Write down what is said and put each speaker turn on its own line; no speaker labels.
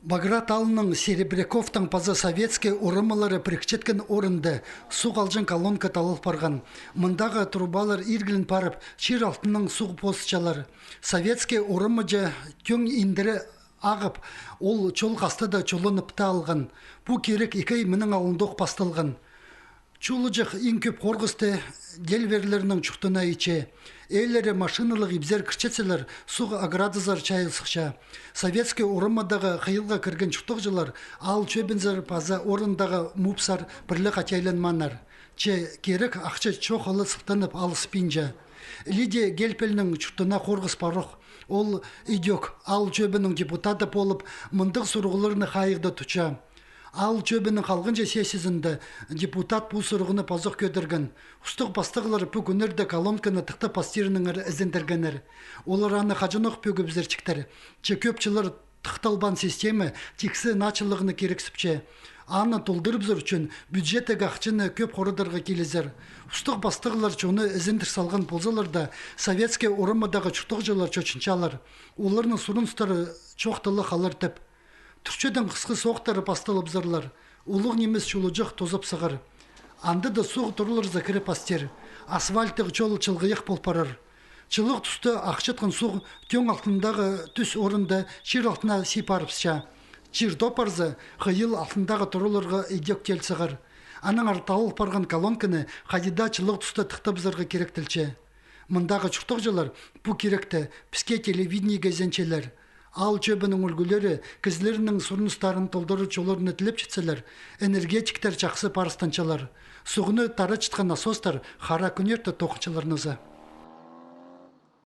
Баграт алының Серебряковтың паза советский урымылары прикчеткен орынды су қалжын колонка талып барған. Мындағы трубалар иргілін парып, чир алтының су посычалар. Советский урымыжы төн индірі ағып, ол чол қастыда чолыныпта алған. Бұ керек екей мінің алындық бастылған. Чулыжық ең көп қорғысты делверлерінің чуқтына иче. Эйлері машиналық ибзер кірчетселер суға аградызар чайылсықша. Советский орынмадағы қиылға кірген чуқтық жылар ал чөбінзір паза орындағы мупсар бірлі қатайланманар. Че керек ақча чоқылы сықтанып алыспинжа. Лидия Гельпелінің чуқтына қорғыс парық. Ол идек ал чөбінің депутаты болып мұндық сұрғыларыны қайықты тұча. Ал чөбінің қалғынша сесізінді депутат бұл сұрғыны пазық көдірген. Ұстық бастығылар пөгінерді колонканы тықты пастирінің ізіндіргенер. Олар аны қажынық пөгібзерчіктер. Че көпчілер тықталбан системі тексі начылығыны керексіпче. Аны толдырып зыр үшін бюджеті ғақчыны көп қорыдарға келезер. Ұстық бастығылар чоны ізіндір салған болзаларда советский орымадағы чұқтық жылар чөчінчалар. Оларының сұрынстары чоқтылы қалар тіп. Түрчеден қысқы соқтары пастылып зырлар. Улық немес чулыжық тозып сығыр. Анды да соғы тұрылыр закірі пастер. Асфальтығы жол чылғыйық болпарар. Чылық тұсты ақшытқын соғы төн алтындағы түс орынды шер алтына сипарыпсша. Чир допарзы қиыл алтындағы тұрылырға идек тел сығыр. Аның арталық парған колонканы қадида чылық тұсты тықтып зырғы керектілче. Мұндағы чұқтық жылар бұ керекті піске телевидение газенчелер. Ал чөбінің үлгілері кізлерінің сұрыныстарын толдыры чолырыны тіліп жетселер, энергетиктер жақсы парыстанчалар. Суғыны тары чытқан насостар қара күнерті тоқынчаларынызы.